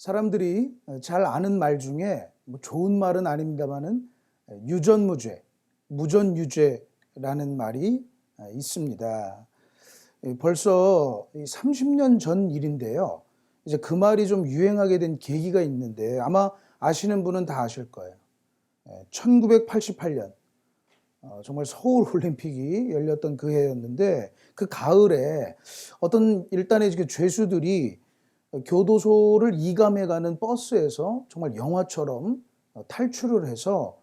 사람들이 잘 아는 말 중에 뭐 좋은 말은 아닙니다만은 유전무죄, 무전유죄라는 말이 있습니다. 벌써 30년 전 일인데요. 이제 그 말이 좀 유행하게 된 계기가 있는데 아마 아시는 분은 다 아실 거예요. 1988년 정말 서울 올림픽이 열렸던 그 해였는데 그 가을에 어떤 일단의 죄수들이 교도소를 이감해가는 버스에서 정말 영화처럼 탈출을 해서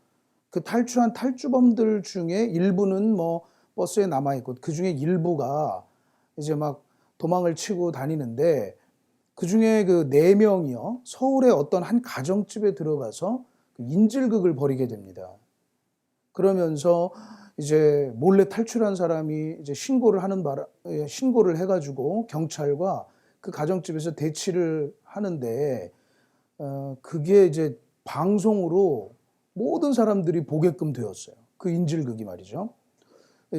그 탈출한 탈주범들 중에 일부는 뭐 버스에 남아있고 그 중에 일부가 이제 막 도망을 치고 다니는데 그 중에 그 4명이요. 서울의 어떤 한 가정집에 들어가서 인질극을 벌이게 됩니다. 그러면서 이제 몰래 탈출한 사람이 이제 신고를 해가지고 경찰과 그 가정집에서 대치를 하는데 그게 이제 방송으로 모든 사람들이 보게끔 되었어요. 그 인질극이 말이죠.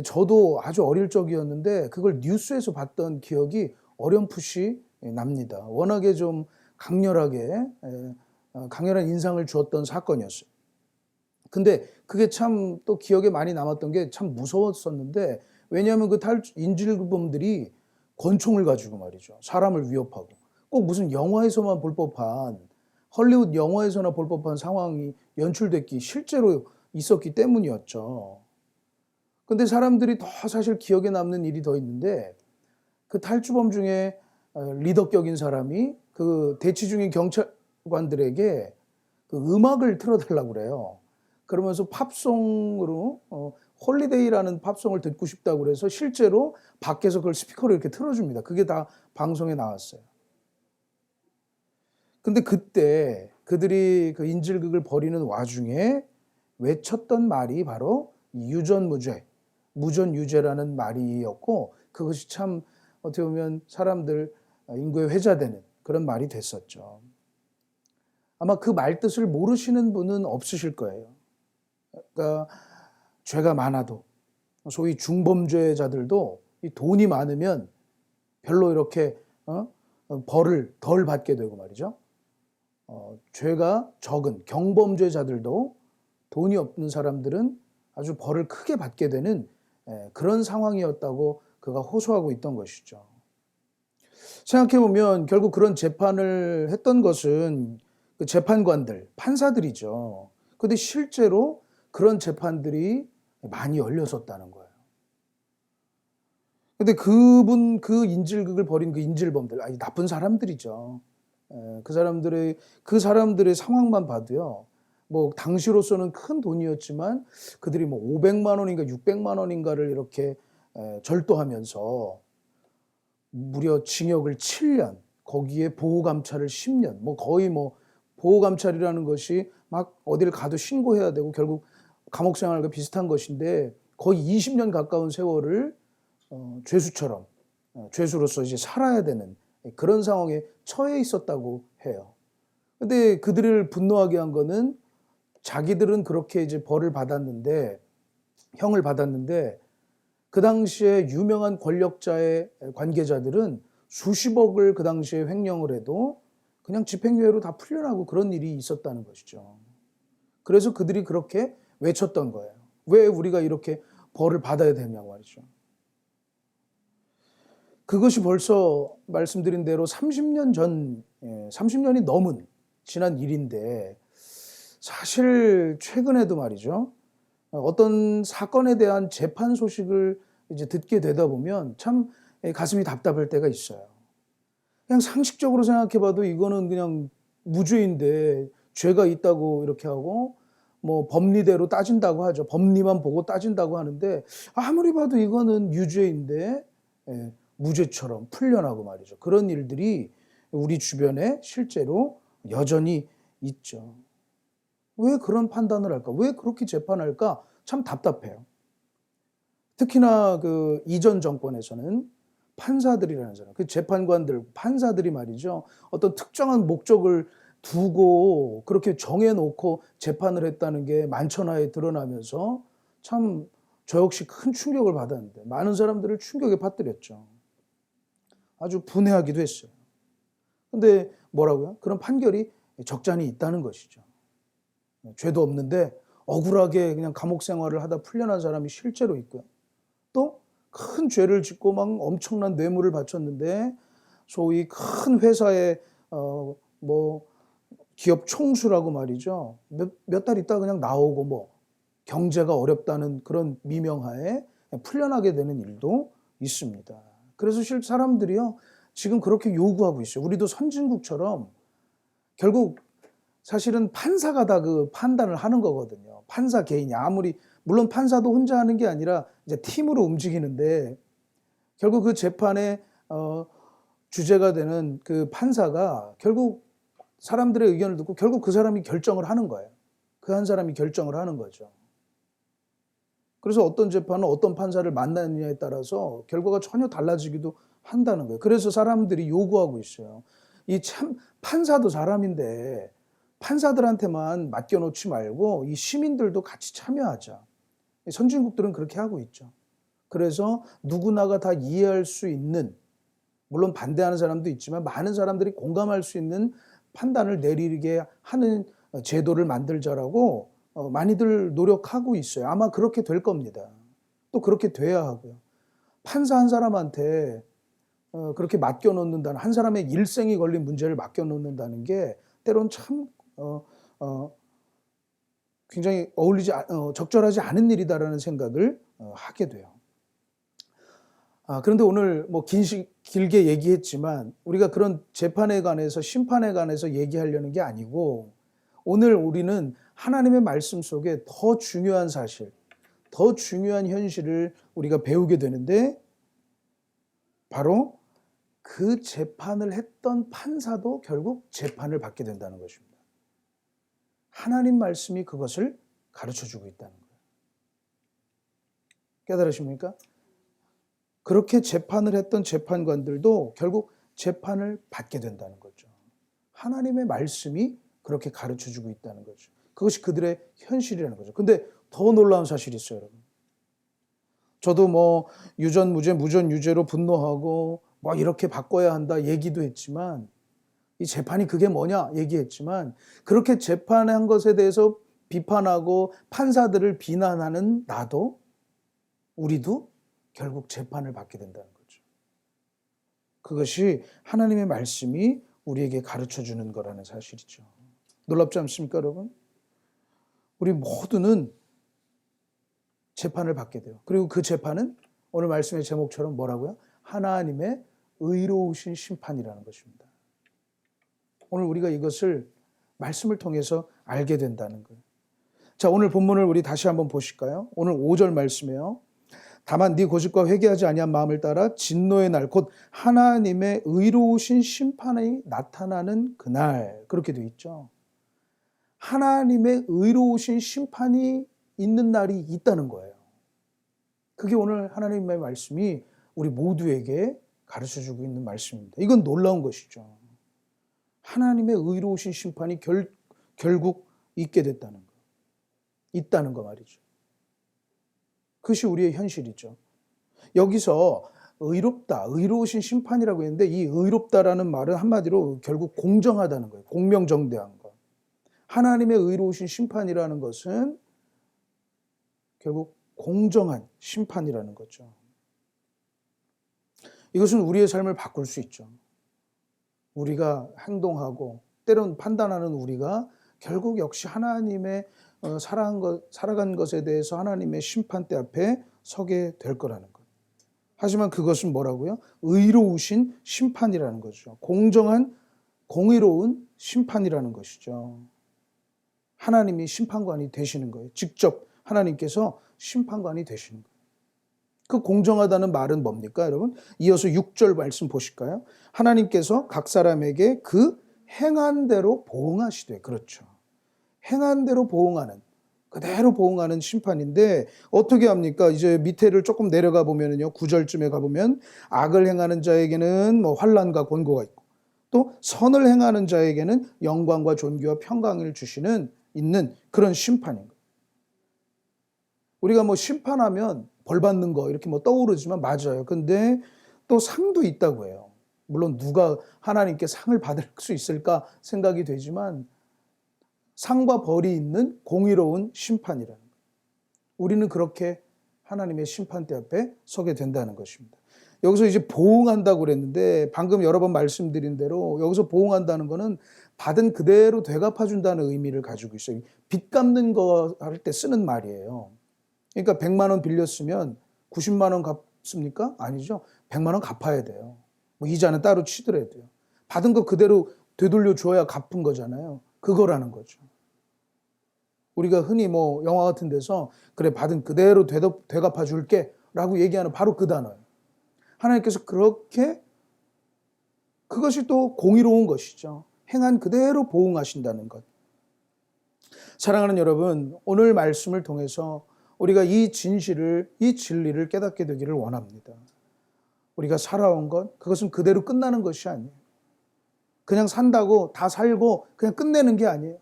저도 아주 어릴 적이었는데 그걸 뉴스에서 봤던 기억이 어렴풋이 납니다. 워낙에 좀 강렬한 인상을 주었던 사건이었어요. 근데 그게 참 또 기억에 많이 남았던 게 참 무서웠었는데, 왜냐하면 그 인질범들이 권총을 가지고 말이죠. 사람을 위협하고 꼭 무슨 영화에서만 볼 법한, 헐리우드 영화에서나 볼 법한 상황이 연출됐기 실제로 있었기 때문이었죠. 근데 사람들이 더 사실 기억에 남는 일이 더 있는데, 그 탈주범 중에 리더격인 사람이 그 대치 중인 경찰관들에게 그 음악을 틀어달라고 그래요. 그러면서 팝송으로 홀리데이라는 팝송을 듣고 싶다고 그래서 실제로 밖에서 그걸 스피커로 이렇게 틀어줍니다. 그게 다 방송에 나왔어요. 근데 그때 그들이 그 인질극을 벌이는 와중에 외쳤던 말이 바로 유전무죄, 무전유죄라는 말이었고, 그것이 참 어떻게 보면 사람들 인구에 회자되는 그런 말이 됐었죠. 아마 그 말 뜻을 모르시는 분은 없으실 거예요. 그러니까 죄가 많아도, 소위 중범죄자들도 이 돈이 많으면 별로 이렇게 벌을 덜 받게 되고 말이죠. 죄가 적은 경범죄자들도 돈이 없는 사람들은 아주 벌을 크게 받게 되는 그런 상황이었다고 그가 호소하고 있던 것이죠. 생각해보면 결국 그런 재판을 했던 것은 그 재판관들, 판사들이죠. 그런데 실제로 그런 재판들이 많이 열렸었다는 거예요. 근데 그 인질극을 벌인 그 인질범들, 아니 나쁜 사람들이죠. 그 사람들의 상황만 봐도요. 뭐 당시로서는 큰 돈이었지만 그들이 뭐 500만 원인가 600만 원인가를 이렇게 절도하면서 무려 징역을 7년, 거기에 보호감찰을 10년, 뭐 거의 뭐 보호감찰이라는 것이 막 어딜 가도 신고해야 되고 결국 감옥 생활과 비슷한 것인데 거의 20년 가까운 세월을 죄수처럼 죄수로서 이제 살아야 되는 그런 상황에 처해 있었다고 해요. 근데 그들을 분노하게 한 거는 자기들은 그렇게 이제 형을 받았는데 그 당시에 유명한 권력자의 관계자들은 수십억을 그 당시에 횡령을 해도 그냥 집행유예로 다 풀려나고 그런 일이 있었다는 것이죠. 그래서 그들이 그렇게 외쳤던 거예요. 왜 우리가 이렇게 벌을 받아야 되냐고 말이죠. 그것이 벌써 말씀드린 대로 30년이 넘은 지난 일인데, 사실 최근에도 말이죠. 어떤 사건에 대한 재판 소식을 이제 듣게 되다 보면 참 가슴이 답답할 때가 있어요. 그냥 상식적으로 생각해 봐도 이거는 그냥 무죄인데 죄가 있다고 이렇게 하고 뭐 법리대로 따진다고 하죠. 법리만 보고 따진다고 하는데 아무리 봐도 이거는 유죄인데 무죄처럼 풀려나고 말이죠. 그런 일들이 우리 주변에 실제로 여전히 있죠. 왜 그런 판단을 할까? 왜 그렇게 재판할까? 참 답답해요. 특히나 그 이전 정권에서는 판사들이라는 사람, 그 재판관들, 판사들이 말이죠. 어떤 특정한 목적을 두고 그렇게 정해놓고 재판을 했다는 게 만천하에 드러나면서 참 저 역시 큰 충격을 받았는데 많은 사람들을 충격에 빠뜨렸죠. 아주 분해하기도 했어요. 근데 뭐라고요? 그런 판결이 적잖이 있다는 것이죠. 죄도 없는데 억울하게 그냥 감옥 생활을 하다 풀려난 사람이 실제로 있고요. 또 큰 죄를 짓고 막 엄청난 뇌물을 바쳤는데 소위 큰 회사의 뭐 기업 총수라고 말이죠. 몇 달 있다 그냥 나오고 뭐 경제가 어렵다는 그런 미명하에 풀려나게 되는 일도 있습니다. 그래서 실 사람들이요 지금 그렇게 요구하고 있어요. 우리도 선진국처럼 결국 사실은 판사가 다 그 판단을 하는 거거든요. 판사 개인이 아무리 물론 판사도 혼자 하는 게 아니라 이제 팀으로 움직이는데 결국 그 재판의 주제가 되는 그 판사가 결국 사람들의 의견을 듣고 결국 그 사람이 결정을 하는 거예요. 그 한 사람이 결정을 하는 거죠. 그래서 어떤 재판은 어떤 판사를 만나느냐에 따라서 결과가 전혀 달라지기도 한다는 거예요. 그래서 사람들이 요구하고 있어요. 이 참 판사도 사람인데 판사들한테만 맡겨놓지 말고 이 시민들도 같이 참여하자. 선진국들은 그렇게 하고 있죠. 그래서 누구나가 다 이해할 수 있는 물론 반대하는 사람도 있지만 많은 사람들이 공감할 수 있는 판단을 내리게 하는 제도를 만들자라고 많이들 노력하고 있어요. 아마 그렇게 될 겁니다. 또 그렇게 돼야 하고요. 판사 한 사람한테 그렇게 맡겨놓는다는 한 사람의 일생이 걸린 문제를 맡겨놓는다는 게 때론 참 굉장히 적절하지 않은 일이다라는 생각을 하게 돼요. 그런데 오늘 뭐 길게 얘기했지만 우리가 그런 재판에 관해서 심판에 관해서 얘기하려는 게 아니고 오늘 우리는 하나님의 말씀 속에 더 중요한 사실, 더 중요한 현실을 우리가 배우게 되는데 바로 그 재판을 했던 판사도 결국 재판을 받게 된다는 것입니다. 하나님 말씀이 그것을 가르쳐주고 있다는 거예요. 깨달으십니까? 그렇게 재판을 했던 재판관들도 결국 재판을 받게 된다는 거죠. 하나님의 말씀이 그렇게 가르쳐주고 있다는 거죠. 그것이 그들의 현실이라는 거죠. 근데 더 놀라운 사실이 있어요, 여러분. 저도 뭐 유전 무죄, 무전 유죄로 분노하고 뭐 이렇게 바꿔야 한다 얘기도 했지만 이 재판이 그게 뭐냐 얘기했지만 그렇게 재판한 것에 대해서 비판하고 판사들을 비난하는 나도 우리도 결국 재판을 받게 된다는 거죠. 그것이 하나님의 말씀이 우리에게 가르쳐주는 거라는 사실이죠. 놀랍지 않습니까, 여러분? 우리 모두는 재판을 받게 돼요. 그리고 그 재판은 오늘 말씀의 제목처럼 뭐라고요? 하나님의 의로우신 심판이라는 것입니다. 오늘 우리가 이것을 말씀을 통해서 알게 된다는 거예요. 자, 오늘 본문을 우리 다시 한번 보실까요? 오늘 5절 말씀이에요. 다만 네 고집과 회개하지 아니한 마음을 따라 진노의 날 곧 하나님의 의로우신 심판이 나타나는 그날 그렇게 되어 있죠. 하나님의 의로우신 심판이 있는 날이 있다는 거예요. 그게 오늘 하나님의 말씀이 우리 모두에게 가르쳐주고 있는 말씀입니다. 이건 놀라운 것이죠. 하나님의 의로우신 심판이 결국 있게 됐다는 거. 있다는 거 말이죠. 그것이 우리의 현실이죠. 여기서 의롭다, 의로우신 심판이라고 했는데 이 의롭다라는 말은 한마디로 결국 공정하다는 거예요. 공명정대한 거. 하나님의 의로우신 심판이라는 것은 결국 공정한 심판이라는 거죠. 이것은 우리의 삶을 바꿀 수 있죠. 우리가 행동하고 때론 판단하는 우리가 결국 역시 하나님의 살아간 것에 대해서 하나님의 심판대 앞에 서게 될 거라는 것. 하지만 그것은 뭐라고요? 의로우신 심판이라는 거죠. 공정한, 공의로운 심판이라는 것이죠. 하나님이 심판관이 되시는 거예요. 직접 하나님께서 심판관이 되시는 거예요. 그 공정하다는 말은 뭡니까, 여러분? 이어서 6절 말씀 보실까요? 하나님께서 각 사람에게 그 행한 대로 보응하시되, 그렇죠. 행한 대로 보응하는, 그대로 보응하는 심판인데 어떻게 합니까? 이제 밑에를 조금 내려가 보면요, 9절쯤에 가보면 악을 행하는 자에게는 뭐 환난과 권고가 있고 또 선을 행하는 자에게는 영광과 존귀와 평강을 주시는 있는 그런 심판인 거예요. 우리가 뭐 심판하면 벌 받는 거 이렇게 뭐 떠오르지만 맞아요. 근데 또 상도 있다고 해요. 물론 누가 하나님께 상을 받을 수 있을까 생각이 되지만 상과 벌이 있는 공의로운 심판이라는 거예요. 우리는 그렇게 하나님의 심판대 앞에 서게 된다는 것입니다. 여기서 이제 보응한다고 그랬는데 방금 여러 번 말씀드린 대로 여기서 보응한다는 것은 받은 그대로 되갚아준다는 의미를 가지고 있어요. 빚 갚는 거 할 때 쓰는 말이에요. 그러니까 100만 원 빌렸으면 90만 원 갚습니까? 아니죠. 100만 원 갚아야 돼요. 뭐 이자는 따로 치더라도요. 받은 거 그대로 되돌려 줘야 갚은 거잖아요. 그거라는 거죠. 우리가 흔히 뭐 영화 같은 데서 그래 받은 그대로 되갚아 줄게 라고 얘기하는 바로 그 단어예요. 하나님께서 그렇게 그것이 또 공의로운 것이죠. 행한 그대로 보응하신다는 것. 사랑하는 여러분, 오늘 말씀을 통해서 우리가 이 진실을, 이 진리를 깨닫게 되기를 원합니다. 우리가 살아온 것, 그것은 그대로 끝나는 것이 아니에요. 그냥 산다고 다 살고 그냥 끝내는 게 아니에요.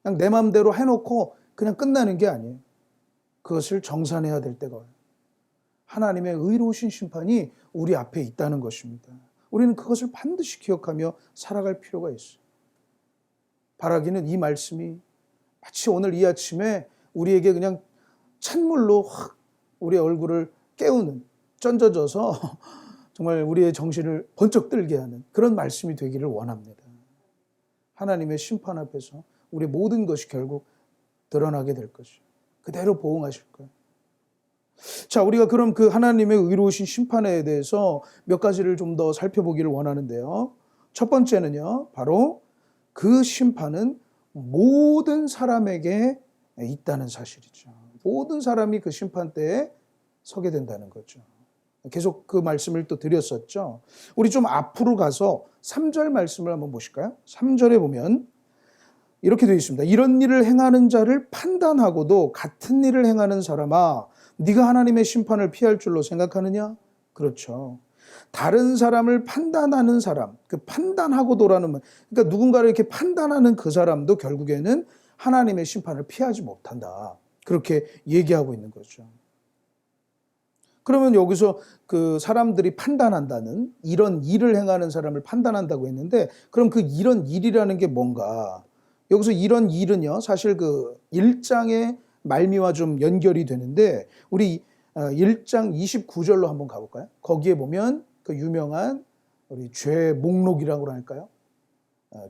그냥 내 마음대로 해놓고 그냥 끝나는 게 아니에요. 그것을 정산해야 될 때가 와요. 하나님의 의로우신 심판이 우리 앞에 있다는 것입니다. 우리는 그것을 반드시 기억하며 살아갈 필요가 있어요. 바라기는 이 말씀이 마치 오늘 이 아침에 우리에게 그냥 찬물로 확 우리의 얼굴을 깨우는, 쩐져져서 정말 우리의 정신을 번쩍 들게 하는 그런 말씀이 되기를 원합니다. 하나님의 심판 앞에서 우리의 모든 것이 결국 드러나게 될 것이에요. 그대로 보응하실 거예요. 자, 우리가 그럼 그 하나님의 의로우신 심판에 대해서 몇 가지를 좀 더 살펴보기를 원하는데요. 첫 번째는요, 바로 그 심판은 모든 사람에게 있다는 사실이죠. 모든 사람이 그 심판대에 서게 된다는 거죠. 계속 그 말씀을 또 드렸었죠. 우리 좀 앞으로 가서 3절 말씀을 한번 보실까요? 3절에 보면 이렇게 되어 있습니다. 이런 일을 행하는 자를 판단하고도 같은 일을 행하는 사람아, 네가 하나님의 심판을 피할 줄로 생각하느냐? 그렇죠. 다른 사람을 판단하는 사람, 그 판단하고도라는 말, 그러니까 누군가를 이렇게 판단하는 그 사람도 결국에는 하나님의 심판을 피하지 못한다. 그렇게 얘기하고 있는 거죠. 그러면 여기서 그 사람들이 판단한다는 이런 일을 행하는 사람을 판단한다고 했는데, 그럼 그 이런 일이라는 게 뭔가? 여기서 이런 일은요, 사실 그 1장의 말미와 좀 연결이 되는데, 우리 1장 29절로 한번 가볼까요? 거기에 보면 그 유명한 우리 죄 목록이라고 할까요?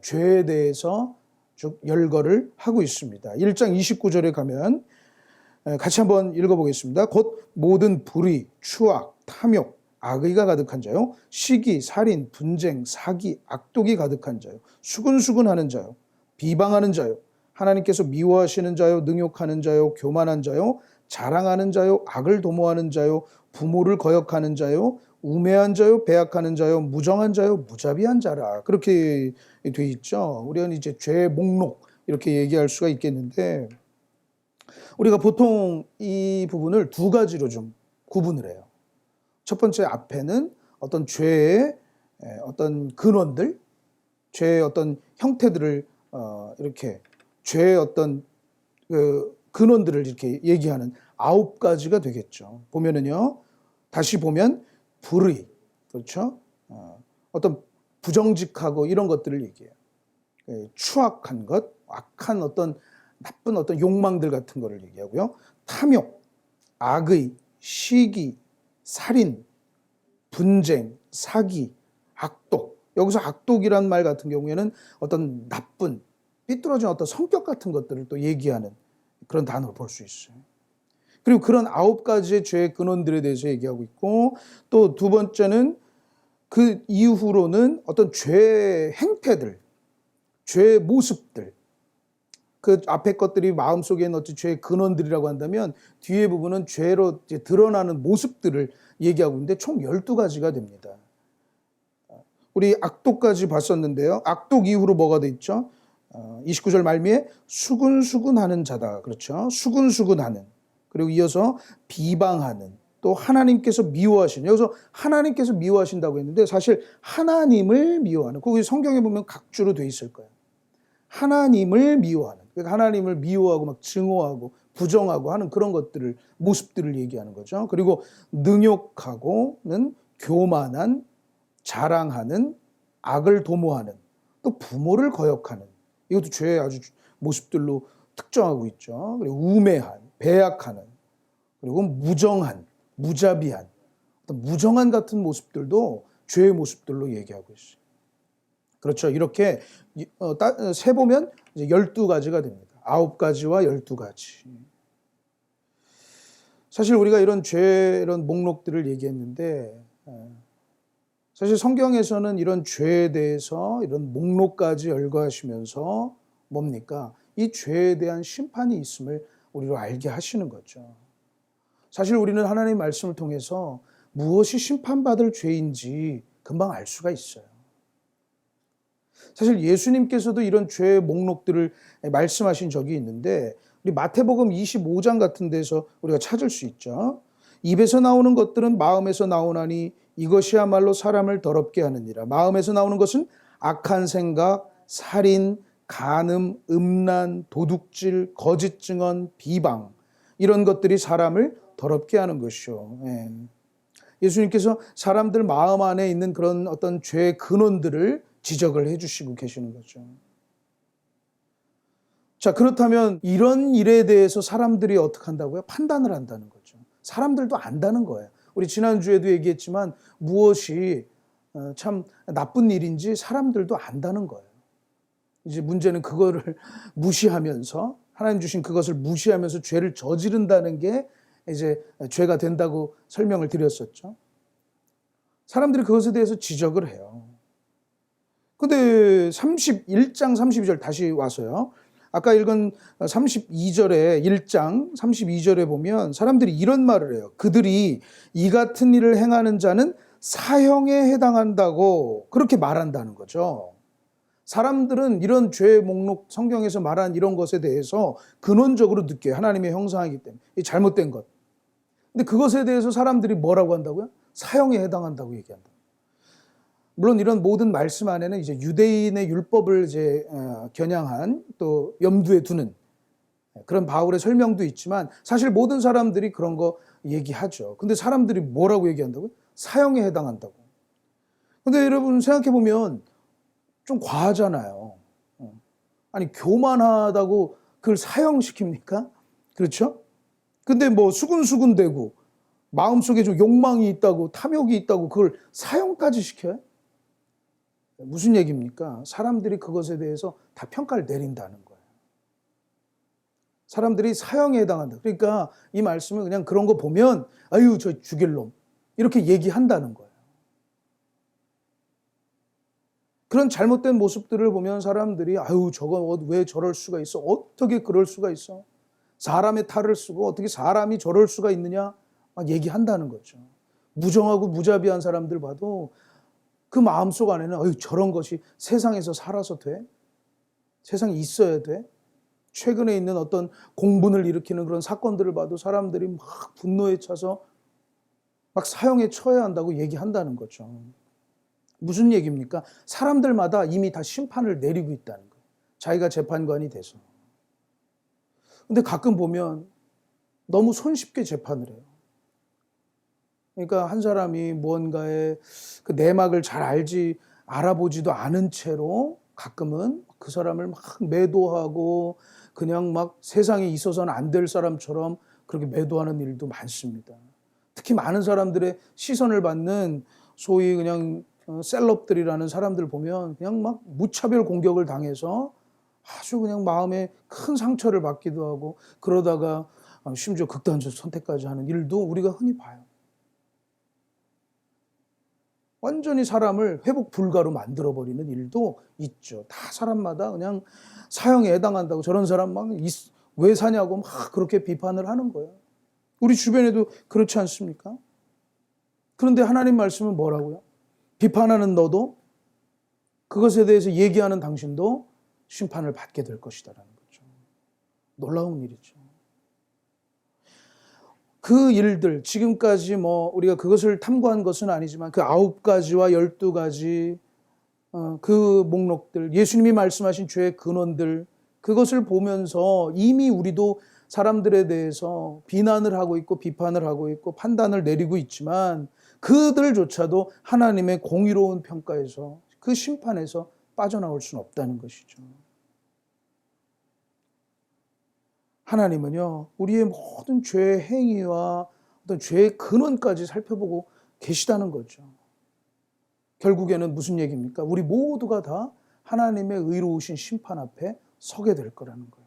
죄에 대해서 쭉 열거를 하고 있습니다. 1장 29절에 가면 같이 한번 읽어보겠습니다. 곧 모든 불의, 추악, 탐욕, 악의가 가득한 자요, 시기, 살인, 분쟁, 사기, 악독이 가득한 자요, 수근수근하는 자요, 비방하는 자요, 하나님께서 미워하시는 자요, 능욕하는 자요, 교만한 자요, 자랑하는 자요, 악을 도모하는 자요, 부모를 거역하는 자요, 우매한 자요, 배약하는 자요, 무정한 자요, 무자비한 자라. 그렇게 돼 있죠. 우리는 이제 죄 목록 이렇게 얘기할 수가 있겠는데, 우리가 보통 이 부분을 두 가지로 좀 구분을 해요. 첫 번째 앞에는 어떤 죄의 어떤 근원들, 죄의 어떤 형태들을 이렇게 죄의 어떤 그 근원들을 이렇게 얘기하는 9가지가 되겠죠. 보면은요, 다시 보면 불의, 그렇죠? 어떤 부정직하고 이런 것들을 얘기해요. 추악한 것, 악한 어떤 나쁜 어떤 욕망들 같은 거를 얘기하고요. 탐욕, 악의, 시기, 살인, 분쟁, 사기, 악독. 여기서 악독이란 말 같은 경우에는 어떤 나쁜, 삐뚤어진 어떤 성격 같은 것들을 또 얘기하는 그런 단어를 볼 수 있어요. 그리고 그런 9가지의 죄의 근원들에 대해서 얘기하고 있고, 또 두 번째는 그 이후로는 어떤 죄의 행태들, 죄의 모습들, 그 앞에 것들이 마음속에 있는 어떤 죄의 근원들이라고 한다면 뒤에 부분은 죄로 이제 드러나는 모습들을 얘기하고 있는데 총 12가지가 됩니다. 우리 악독까지 봤었는데요. 악독 이후로 뭐가 돼 있죠? 29절 말미에 수근수근하는 자다. 그렇죠? 수근수근하는. 그리고 이어서 비방하는. 또 하나님께서 미워하시는. 여기서 하나님께서 미워하신다고 했는데 사실 하나님을 미워하는. 거기 성경에 보면 각주로 돼 있을 거예요. 하나님을 미워하는. 그러니까 하나님을 미워하고 막 증오하고 부정하고 하는 그런 것들을, 모습들을 얘기하는 거죠. 그리고 능욕하고는 교만한, 자랑하는, 악을 도모하는, 또 부모를 거역하는, 이것도 죄의 아주 모습들로 특정하고 있죠. 그리고 우매한, 배약하는, 그리고 무정한, 무자비한, 어떤 무정한 같은 모습들도 죄의 모습들로 얘기하고 있어요. 그렇죠. 이렇게 세보면 이제 12가지가 됩니다. 9가지와 12가지. 사실 우리가 이런 죄, 이런 목록들을 얘기했는데, 사실 성경에서는 이런 죄에 대해서 이런 목록까지 열거하시면서 뭡니까? 이 죄에 대한 심판이 있음을 우리로 알게 하시는 거죠. 사실 우리는 하나님의 말씀을 통해서 무엇이 심판받을 죄인지 금방 알 수가 있어요. 사실 예수님께서도 이런 죄의 목록들을 말씀하신 적이 있는데, 우리 마태복음 25장 같은 데서 우리가 찾을 수 있죠. 입에서 나오는 것들은 마음에서 나오나니 이것이야말로 사람을 더럽게 하느니라. 마음에서 나오는 것은 악한 생각, 살인, 간음, 음란, 도둑질, 거짓 증언, 비방, 이런 것들이 사람을 더럽게 하는 것이요. 예수님께서 사람들 마음 안에 있는 그런 어떤 죄의 근원들을 지적을 해주시고 계시는 거죠. 자, 그렇다면 이런 일에 대해서 사람들이 어떻게 한다고요? 판단을 한다는 거죠. 사람들도 안다는 거예요. 우리 지난주에도 얘기했지만 무엇이 참 나쁜 일인지 사람들도 안다는 거예요. 이제 문제는 그거를 무시하면서, 하나님 주신 그것을 무시하면서 죄를 저지른다는 게 이제 죄가 된다고 설명을 드렸었죠. 사람들이 그것에 대해서 지적을 해요. 근데 31장 32절 다시 와서요. 아까 읽은 32절에 1장 32절에 보면 사람들이 이런 말을 해요. 그들이 이 같은 일을 행하는 자는 사형에 해당한다고 그렇게 말한다는 거죠. 사람들은 이런 죄의 목록, 성경에서 말한 이런 것에 대해서 근원적으로 느껴요. 하나님의 형상이기 때문에. 이 잘못된 것. 근데 그것에 대해서 사람들이 뭐라고 한다고요? 사형에 해당한다고 얘기한다. 물론 이런 모든 말씀 안에는 이제 유대인의 율법을 이제 겨냥한, 또 염두에 두는 그런 바울의 설명도 있지만 사실 모든 사람들이 그런 거 얘기하죠. 근데 사람들이 뭐라고 얘기한다고요? 사형에 해당한다고. 근데 여러분 생각해 보면 좀 과하잖아요. 아니, 교만하다고 그걸 사형시킵니까? 그렇죠? 근데 뭐 수근수근대고 마음속에 좀 욕망이 있다고, 탐욕이 있다고 그걸 사형까지 시켜요? 무슨 얘기입니까? 사람들이 그것에 대해서 다 평가를 내린다는 거예요. 사람들이 사형에 해당한다. 그러니까 이 말씀은 그냥 그런 거 보면 아유, 저 죽일 놈, 이렇게 얘기한다는 거예요. 그런 잘못된 모습들을 보면 사람들이 아유, 저거 왜 저럴 수가 있어? 어떻게 그럴 수가 있어? 사람의 탈을 쓰고 어떻게 사람이 저럴 수가 있느냐? 막 얘기한다는 거죠. 무정하고 무자비한 사람들 봐도 그 마음속 안에는 아유, 저런 것이 세상에서 살아서 돼? 세상에 있어야 돼? 최근에 있는 어떤 공분을 일으키는 그런 사건들을 봐도 사람들이 막 분노에 차서 막 사형에 처해야 한다고 얘기한다는 거죠. 무슨 얘기입니까? 사람들마다 이미 다 심판을 내리고 있다는 거예요. 자기가 재판관이 돼서. 근데 가끔 보면 너무 손쉽게 재판을 해요. 그러니까 한 사람이 무언가의 그 내막을 잘 알아보지도 않은 채로 가끔은 그 사람을 막 매도하고 그냥 막 세상에 있어서는 안 될 사람처럼 그렇게 매도하는 일도 많습니다. 특히 많은 사람들의 시선을 받는 소위 그냥 셀럽들이라는 사람들 보면 그냥 막 무차별 공격을 당해서 아주 그냥 마음에 큰 상처를 받기도 하고, 그러다가 심지어 극단적 선택까지 하는 일도 우리가 흔히 봐요. 완전히 사람을 회복 불가로 만들어버리는 일도 있죠. 다 사람마다 그냥 사형에 해당한다고 저런 사람 막 왜 사냐고 막 그렇게 비판을 하는 거예요. 우리 주변에도 그렇지 않습니까? 그런데 하나님 말씀은 뭐라고요? 비판하는 너도, 그것에 대해서 얘기하는 당신도 심판을 받게 될 것이다라는 거죠. 놀라운 일이죠. 그 일들, 지금까지 뭐 우리가 그것을 탐구한 것은 아니지만 그 9가지와 12가지 그 목록들, 예수님이 말씀하신 죄의 근원들, 그것을 보면서 이미 우리도 사람들에 대해서 비난을 하고 있고 비판을 하고 있고 판단을 내리고 있지만, 그들조차도 하나님의 공의로운 평가에서 그 심판에서 빠져나올 수는 없다는 것이죠. 하나님은요, 우리의 모든 죄의 행위와 어떤 죄의 근원까지 살펴보고 계시다는 거죠. 결국에는 무슨 얘기입니까? 우리 모두가 다 하나님의 의로우신 심판 앞에 서게 될 거라는 거예요.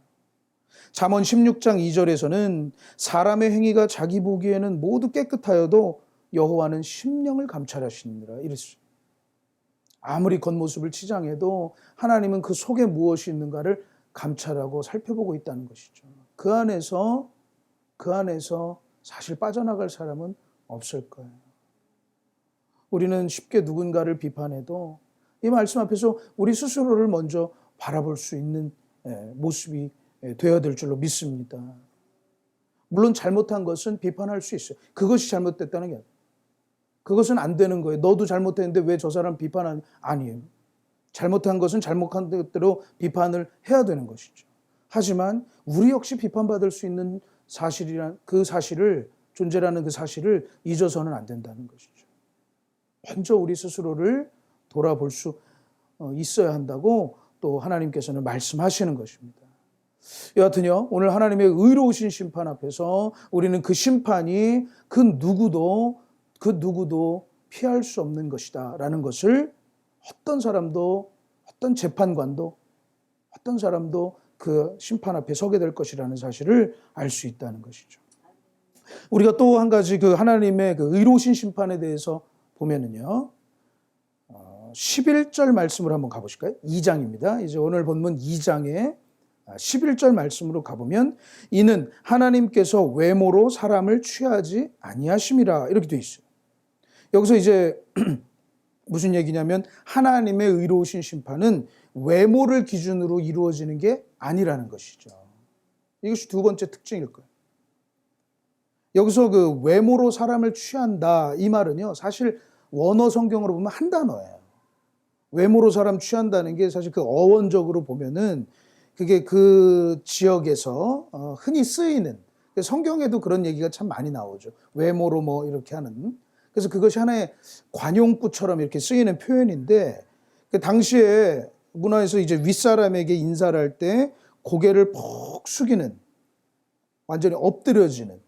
잠언 16장 2절에서는 사람의 행위가 자기 보기에는 모두 깨끗하여도 여호와는 심령을 감찰하시느니라 이랬어요. 아무리 겉모습을 치장해도 하나님은 그 속에 무엇이 있는가를 감찰하고 살펴보고 있다는 것이죠. 그 안에서 사실 빠져나갈 사람은 없을 거예요. 우리는 쉽게 누군가를 비판해도 이 말씀 앞에서 우리 스스로를 먼저 바라볼 수 있는 모습이 되어야 될 줄로 믿습니다. 물론 잘못한 것은 비판할 수 있어요. 그것이 잘못됐다는 게 아니에요. 그것은 안 되는 거예요. 너도 잘못했는데 왜 저 사람 비판하니? 아니에요. 잘못한 것은 잘못한 것대로 비판을 해야 되는 것이죠. 하지만 우리 역시 비판받을 수 있는 존재라는 그 사실을 잊어서는 안 된다는 것이죠. 먼저 우리 스스로를 돌아볼 수 있어야 한다고 또 하나님께서는 말씀하시는 것입니다. 여하튼요, 오늘 하나님의 의로우신 심판 앞에서 우리는 그 심판이 그 누구도 피할 수 없는 것이다 라는 것을 어떤 사람도, 어떤 재판관도, 어떤 사람도 그 심판 앞에 서게 될 것이라는 사실을 알 수 있다는 것이죠. 우리가 또 한 가지 그 하나님의 그 의로우신 심판에 대해서 보면은요, 11절 말씀으로 한번 가보실까요? 2장입니다. 이제 오늘 본문 2장에 11절 말씀으로 가보면 이는 하나님께서 외모로 사람을 취하지 아니하심이라 이렇게 되어 있어요. 여기서 이제 무슨 얘기냐면 하나님의 의로우신 심판은 외모를 기준으로 이루어지는 게 아니라는 것이죠. 이것이 두 번째 특징일 거예요. 여기서 그 외모로 사람을 취한다 이 말은요, 사실 원어 성경으로 보면 한 단어예요. 외모로 사람 취한다는 게 사실 그 어원적으로 보면은 그게 그 지역에서 흔히 쓰이는, 성경에도 그런 얘기가 참 많이 나오죠. 외모로 뭐 이렇게 하는. 그래서 그것이 하나의 관용구처럼 이렇게 쓰이는 표현인데, 그 당시에 문화에서 이제 윗사람에게 인사를 할 때 고개를 푹 숙이는, 완전히 엎드려지는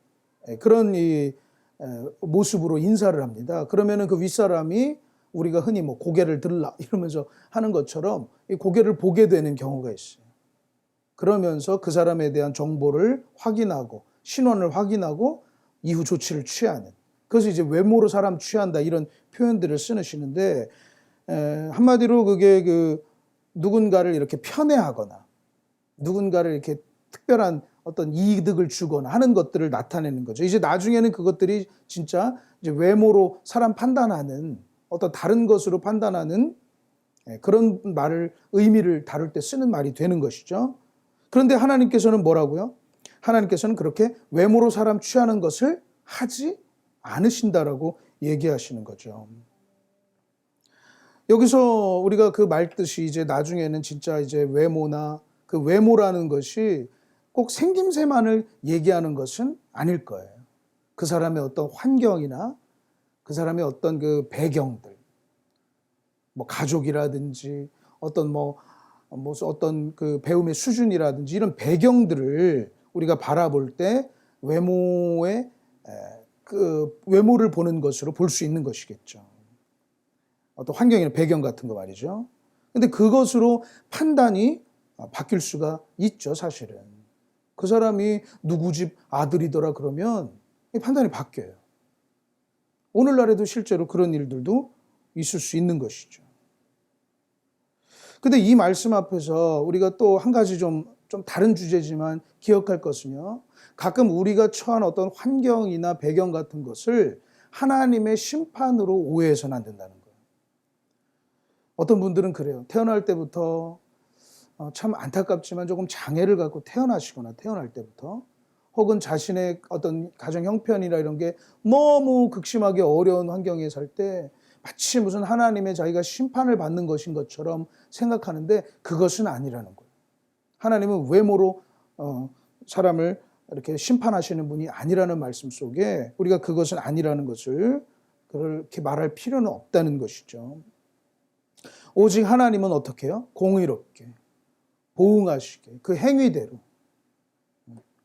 그런 이 모습으로 인사를 합니다. 그러면은 그 윗사람이 우리가 흔히 뭐 고개를 들라 이러면서 하는 것처럼 이 고개를 보게 되는 경우가 있어요. 그러면서 그 사람에 대한 정보를 확인하고 신원을 확인하고 이후 조치를 취하는, 그래서 이제 외모로 사람 취한다 이런 표현들을 쓰시는데, 한마디로 그게 그 누군가를 이렇게 편애하거나 누군가를 이렇게 특별한 어떤 이득을 주거나 하는 것들을 나타내는 거죠. 이제 나중에는 그것들이 진짜 이제 외모로 사람 판단하는, 어떤 다른 것으로 판단하는 그런 의미를 다룰 때 쓰는 말이 되는 것이죠. 그런데 하나님께서는 뭐라고요? 하나님께서는 그렇게 외모로 사람 취하는 것을 하지 않으신다라고 얘기하시는 거죠. 여기서 우리가 그 말뜻이 이제 나중에는 진짜 이제 외모나 그 외모라는 것이 꼭 생김새만을 얘기하는 것은 아닐 거예요. 그 사람의 어떤 환경이나 그 사람의 어떤 그 배경들, 뭐 가족이라든지 어떤 어떤 그 배움의 수준이라든지 이런 배경들을 우리가 바라볼 때 외모를 보는 것으로 볼 수 있는 것이겠죠. 어떤 환경이나 배경 같은 거 말이죠. 근데 그것으로 판단이 바뀔 수가 있죠, 사실은. 그 사람이 누구 집 아들이더라 그러면 판단이 바뀌어요. 오늘날에도 실제로 그런 일들도 있을 수 있는 것이죠. 근데 이 말씀 앞에서 우리가 또 한 가지 좀 다른 주제지만 기억할 것은요, 가끔 우리가 처한 어떤 환경이나 배경 같은 것을 하나님의 심판으로 오해해서는 안 된다는 거예요. 어떤 분들은 그래요. 태어날 때부터 참 안타깝지만 조금 장애를 갖고 태어나시거나 태어날 때부터, 혹은 자신의 어떤 가정 형편이나 이런 게 너무 극심하게 어려운 환경에 살 때 마치 무슨 하나님의 자기가 심판을 받는 것인 것처럼 생각하는데 그것은 아니라는 거예요. 하나님은 외모로 사람을 이렇게 심판하시는 분이 아니라는 말씀 속에 우리가 그것은 아니라는 것을 그렇게 말할 필요는 없다는 것이죠. 오직 하나님은 어떻게 해요? 공의롭게, 보응하시게, 그 행위대로,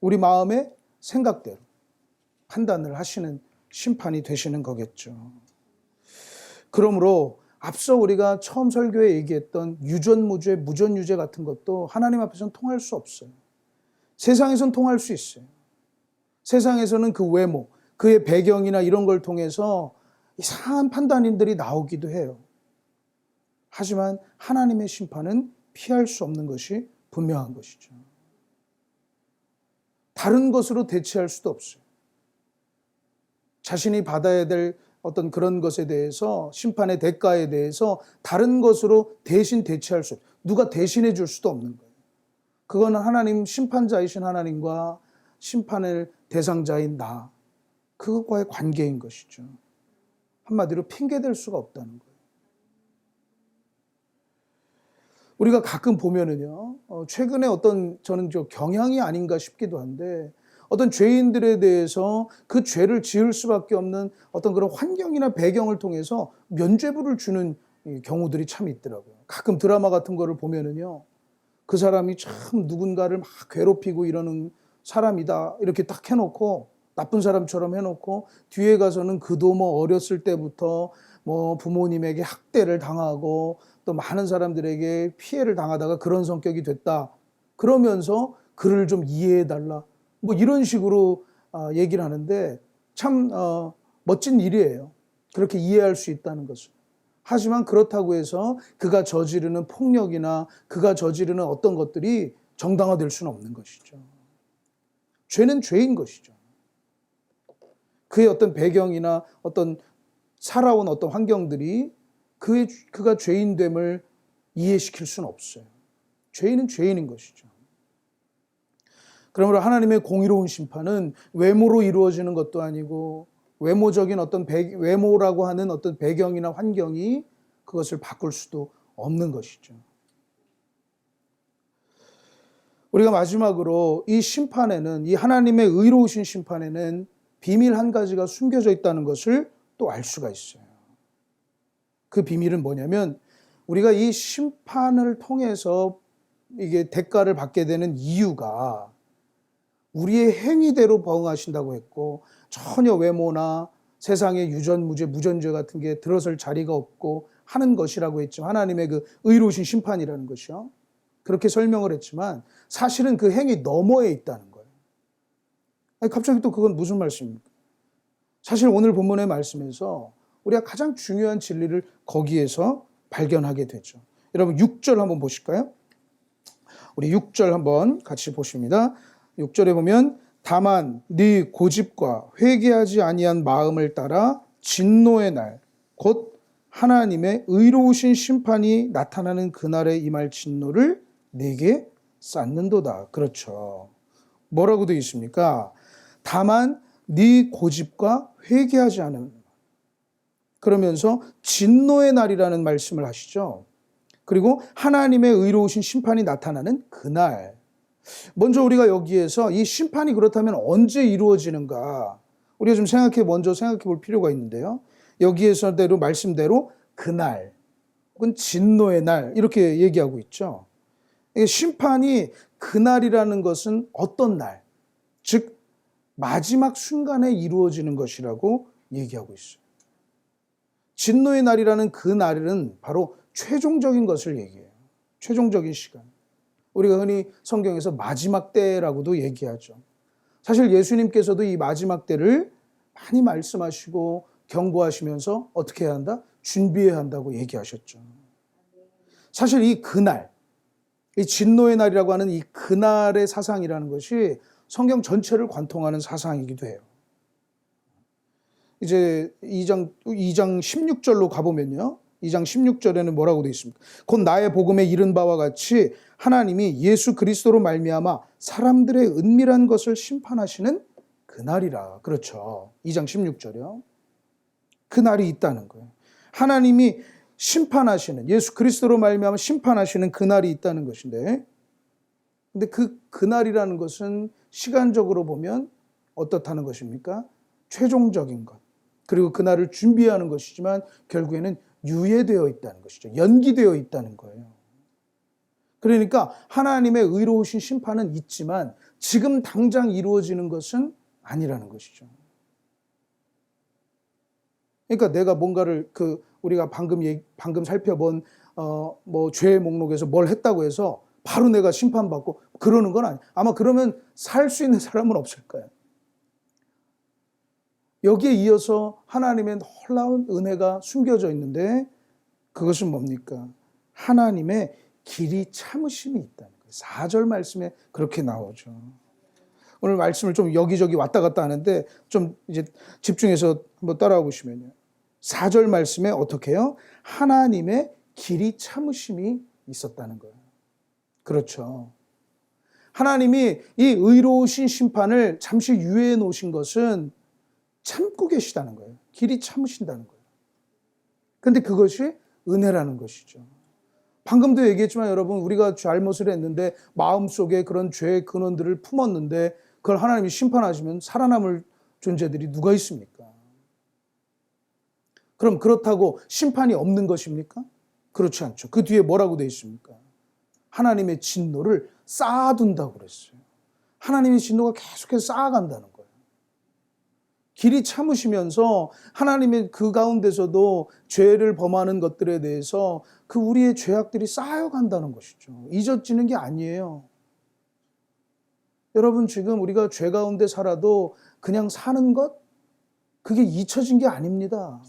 우리 마음의 생각대로 판단을 하시는 심판이 되시는 거겠죠. 그러므로 앞서 우리가 처음 설교에 얘기했던 유전무죄, 무전유죄 같은 것도 하나님 앞에서는 통할 수 없어요. 세상에서는 통할 수 있어요. 세상에서는 그 외모, 그의 배경이나 이런 걸 통해서 이상한 판단인들이 나오기도 해요. 하지만 하나님의 심판은 피할 수 없는 것이 분명한 것이죠. 다른 것으로 대체할 수도 없어요. 자신이 받아야 될 어떤 그런 것에 대해서, 심판의 대가에 대해서 다른 것으로 대신 대체할 수 없어요. 누가 대신해 줄 수도 없는 거예요. 그거는 하나님, 심판자이신 하나님과 심판의 대상자인 나, 그것과의 관계인 것이죠. 한마디로 핑계댈 수가 없다는 거예요. 우리가 가끔 보면은요, 최근에 저는 경향이 아닌가 싶기도 한데, 어떤 죄인들에 대해서 그 죄를 지을 수밖에 없는 어떤 그런 환경이나 배경을 통해서 면죄부를 주는 경우들이 참 있더라고요. 가끔 드라마 같은 거를 보면은요, 그 사람이 참 누군가를 막 괴롭히고 이러는 사람이다, 이렇게 딱 해놓고, 나쁜 사람처럼 해놓고, 뒤에 가서는 그도 뭐 어렸을 때부터 뭐 부모님에게 학대를 당하고, 또 많은 사람들에게 피해를 당하다가 그런 성격이 됐다. 그러면서 그를 좀 이해해달라. 뭐 이런 식으로 얘기를 하는데 참 멋진 일이에요. 그렇게 이해할 수 있다는 것을. 하지만 그렇다고 해서 그가 저지르는 폭력이나 그가 저지르는 어떤 것들이 정당화될 수는 없는 것이죠. 죄는 죄인 것이죠. 그의 어떤 배경이나 어떤 살아온 어떤 환경들이 그가 죄인됨을 이해시킬 수는 없어요. 죄인은 죄인인 것이죠. 그러므로 하나님의 공의로운 심판은 외모로 이루어지는 것도 아니고 외모적인 어떤 외모라고 하는 어떤 배경이나 환경이 그것을 바꿀 수도 없는 것이죠. 우리가 마지막으로 이 심판에는, 이 하나님의 의로우신 심판에는 비밀 한 가지가 숨겨져 있다는 것을 또 알 수가 있어요. 그 비밀은 뭐냐면 우리가 이 심판을 통해서 이게 대가를 받게 되는 이유가 우리의 행위대로 범하신다고 했고, 전혀 외모나 세상의 유전무죄, 무전죄 같은 게 들어설 자리가 없고 하는 것이라고 했지만, 하나님의 그 의로우신 심판이라는 것이요, 그렇게 설명을 했지만 사실은 그 행위 너머에 있다는 거예요. 아니, 갑자기 또 그건 무슨 말씀입니까? 사실 오늘 본문의 말씀에서 우리가 가장 중요한 진리를 거기에서 발견하게 되죠. 여러분 6절 한번 보실까요? 우리 6절 한번 같이 보십니다. 6절에 보면 다만 네 고집과 회개하지 아니한 마음을 따라 진노의 날, 곧 하나님의 의로우신 심판이 나타나는 그날에 임할 진노를 네게 쌓는도다. 그렇죠. 뭐라고 되어 있습니까? 다만 네 고집과 회개하지 않은, 그러면서 진노의 날이라는 말씀을 하시죠. 그리고 하나님의 의로우신 심판이 나타나는 그날. 먼저 우리가 여기에서 이 심판이 그렇다면 언제 이루어지는가, 우리가 좀 먼저 생각해 볼 필요가 있는데요. 여기에서대로 말씀대로 그날 혹은 진노의 날 이렇게 얘기하고 있죠. 심판이 그날이라는 것은 어떤 날, 즉 마지막 순간에 이루어지는 것이라고 얘기하고 있어요. 진노의 날이라는 그 날은 바로 최종적인 것을 얘기해요. 최종적인 시간. 우리가 흔히 성경에서 마지막 때라고도 얘기하죠. 사실 예수님께서도 이 마지막 때를 많이 말씀하시고 경고하시면서 어떻게 해야 한다? 준비해야 한다고 얘기하셨죠. 사실 이 그날, 이 진노의 날이라고 하는 이 그날의 사상이라는 것이 성경 전체를 관통하는 사상이기도 해요. 이제 2장 16절로 가보면요. 2장 16절에는 뭐라고 되어 있습니까? 곧 나의 복음에 이른 바와 같이 하나님이 예수 그리스도로 말미암아 사람들의 은밀한 것을 심판하시는 그날이라. 그렇죠. 2장 16절이요. 그 날이 있다는 거예요. 하나님이 심판하시는, 예수 그리스도로 말미암아 심판하시는 그날이 있다는 것인데, 근데 그날이라는 것은 시간적으로 보면 어떻다는 것입니까? 최종적인 것. 그리고 그날을 준비하는 것이지만 결국에는 유예되어 있다는 것이죠. 연기되어 있다는 거예요. 그러니까 하나님의 의로우신 심판은 있지만 지금 당장 이루어지는 것은 아니라는 것이죠. 그러니까 내가 뭔가를 우리가 방금 살펴본 죄의 목록에서 뭘 했다고 해서 바로 내가 심판받고 그러는 건 아니에요. 아마 그러면 살 수 있는 사람은 없을 거예요. 여기에 이어서 하나님의 놀라운 은혜가 숨겨져 있는데 그것은 뭡니까? 하나님의 길이 참으심이 있다는 거예요. 4절 말씀에 그렇게 나오죠. 오늘 말씀을 좀 여기저기 왔다 갔다 하는데 좀 이제 집중해서 한번 따라와 보시면요. 4절 말씀에 어떻게 해요? 하나님의 길이 참으심이 있었다는 거예요. 그렇죠. 하나님이 이 의로우신 심판을 잠시 유예해 놓으신 것은 참고 계시다는 거예요. 길이 참으신다는 거예요. 그런데 그것이 은혜라는 것이죠. 방금도 얘기했지만 여러분, 우리가 잘못을 했는데 마음속에 그런 죄의 근원들을 품었는데 그걸 하나님이 심판하시면 살아남을 존재들이 누가 있습니까? 그럼 그렇다고 심판이 없는 것입니까? 그렇지 않죠. 그 뒤에 뭐라고 되어 있습니까? 하나님의 진노를 쌓아둔다고 그랬어요. 하나님의 진노가 계속해서 쌓아간다는 거예요. 길이 참으시면서 하나님의 그 가운데서도 죄를 범하는 것들에 대해서 그 우리의 죄악들이 쌓여간다는 것이죠. 잊어지는 게 아니에요. 여러분, 지금 우리가 죄 가운데 살아도 그냥 사는 것? 그게 잊혀진 게 아닙니다.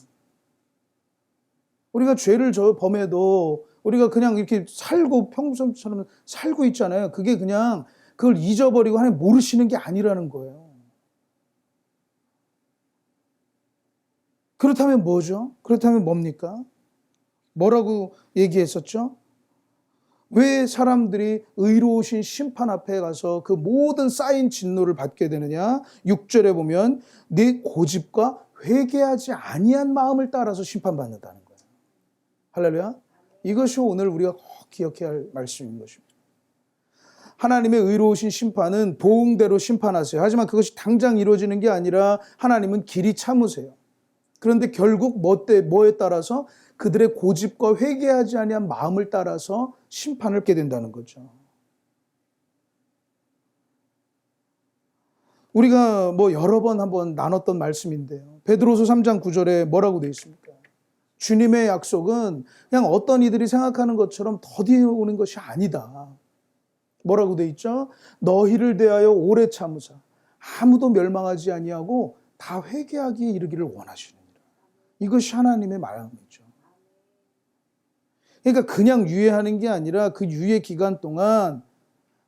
우리가 죄를 범해도 우리가 그냥 이렇게 살고 평소처럼 살고 있잖아요. 그게 그냥 그걸 잊어버리고 하나님 모르시는 게 아니라는 거예요. 그렇다면 뭐죠? 그렇다면 뭡니까? 뭐라고 얘기했었죠? 왜 사람들이 의로우신 심판 앞에 가서 그 모든 쌓인 진노를 받게 되느냐? 6절에 보면 네 고집과 회개하지 아니한 마음을 따라서 심판받는다는 거예요. 할렐루야. 이것이 오늘 우리가 꼭 기억해야 할 말씀인 것입니다. 하나님의 의로우신 심판은 도응대로 심판하세요. 하지만 그것이 당장 이루어지는 게 아니라 하나님은 길이 참으세요. 그런데 결국 뭐에 따라서 그들의 고집과 회개하지 아니한 마음을 따라서 심판을 받게 된다는 거죠. 우리가 여러 번 한번 나눴던 말씀인데요. 베드로서 3장 9절에 뭐라고 되어 있습니까? 주님의 약속은 그냥 어떤 이들이 생각하는 것처럼 더디게 오는 것이 아니다. 뭐라고 되어 있죠? 너희를 대하여 오래 참으사 아무도 멸망하지 아니하고 다 회개하기에 이르기를 원하시느니라. 이것이 하나님의 마음이죠. 그러니까 그냥 유예하는 게 아니라 그 유예 기간 동안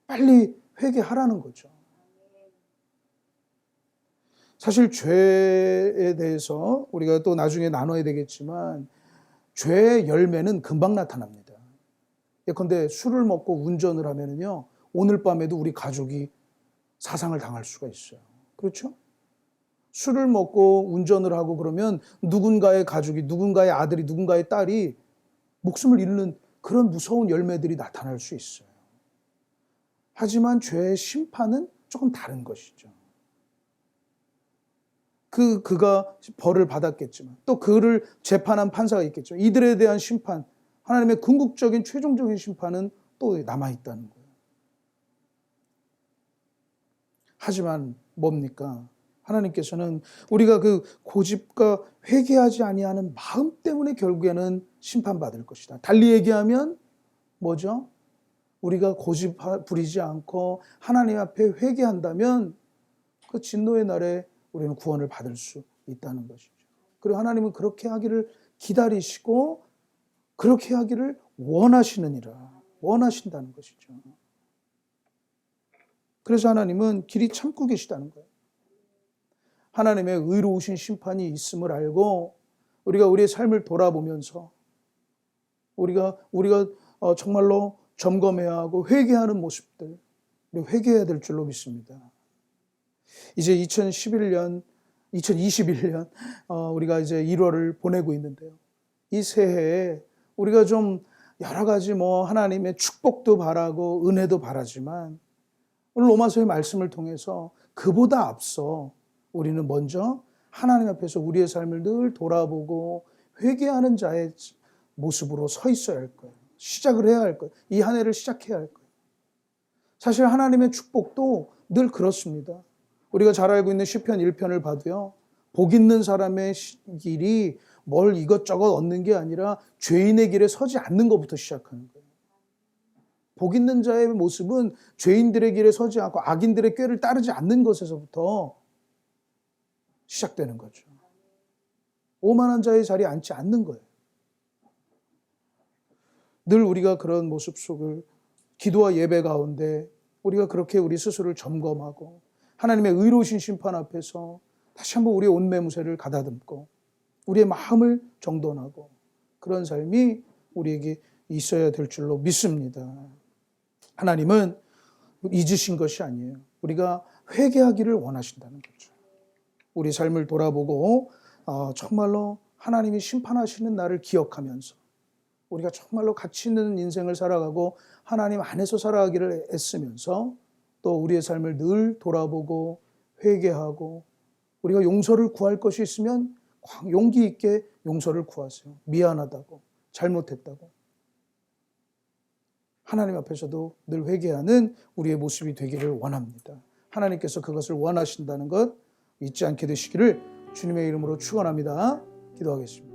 빨리 회개하라는 거죠. 사실 죄에 대해서 우리가 또 나중에 나눠야 되겠지만 죄의 열매는 금방 나타납니다. 예컨대 술을 먹고 운전을 하면요, 오늘 밤에도 우리 가족이 사상을 당할 수가 있어요. 그렇죠? 술을 먹고 운전을 하고 그러면 누군가의 가족이, 누군가의 아들이, 누군가의 딸이 목숨을 잃는 그런 무서운 열매들이 나타날 수 있어요. 하지만 죄의 심판은 조금 다른 것이죠. 그가 벌을 받았겠지만 또 그를 재판한 판사가 있겠죠. 이들에 대한 심판, 하나님의 궁극적인 최종적인 심판은 또 남아있다는 거예요. 하지만 뭡니까? 하나님께서는 우리가 그 고집과 회개하지 아니하는 마음 때문에 결국에는 심판받을 것이다. 달리 얘기하면 뭐죠? 우리가 고집 부리지 않고 하나님 앞에 회개한다면 그 진노의 날에 우리는 구원을 받을 수 있다는 것이죠. 그리고 하나님은 그렇게 하기를 기다리시고 그렇게 하기를 원하신다는 것이죠. 그래서 하나님은 길이 참고 계시다는 거예요. 하나님의 의로우신 심판이 있음을 알고 우리가 우리의 삶을 돌아보면서 우리가 정말로 점검해야 하고 회개하는 모습들, 우리 회개해야 될 줄로 믿습니다. 이제 2021년 우리가 이제 1월을 보내고 있는데요. 이 새해에 우리가 좀 여러 가지 하나님의 축복도 바라고 은혜도 바라지만 오늘 로마서의 말씀을 통해서 그보다 앞서 우리는 먼저 하나님 앞에서 우리의 삶을 늘 돌아보고 회개하는 자의 모습으로 서 있어야 할 거예요. 시작을 해야 할 거예요. 이 한 해를 시작해야 할 거예요. 사실 하나님의 축복도 늘 그렇습니다. 우리가 잘 알고 있는 시편 1편을 봐도요. 복 있는 사람의 길이 뭘 이것저것 얻는 게 아니라 죄인의 길에 서지 않는 것부터 시작하는 거예요. 복 있는 자의 모습은 죄인들의 길에 서지 않고 악인들의 꾀를 따르지 않는 것에서부터 시작되는 거죠. 오만한 자의 자리에 앉지 않는 거예요. 늘 우리가 그런 모습 속을 기도와 예배 가운데 우리가 그렇게 우리 스스로를 점검하고 하나님의 의로우신 심판 앞에서 다시 한번 우리의 온매무새를 가다듬고 우리의 마음을 정돈하고 그런 삶이 우리에게 있어야 될 줄로 믿습니다. 하나님은 잊으신 것이 아니에요. 우리가 회개하기를 원하신다는 거죠. 우리 삶을 돌아보고 정말로 하나님이 심판하시는 날을 기억하면서 우리가 정말로 가치 있는 인생을 살아가고 하나님 안에서 살아가기를 애쓰면서 또 우리의 삶을 늘 돌아보고 회개하고 우리가 용서를 구할 것이 있으면 용기 있게 용서를 구하세요. 미안하다고, 잘못했다고. 하나님 앞에서도 늘 회개하는 우리의 모습이 되기를 원합니다. 하나님께서 그것을 원하신다는 것 잊지 않게 되시기를 주님의 이름으로 축원합니다. 기도하겠습니다.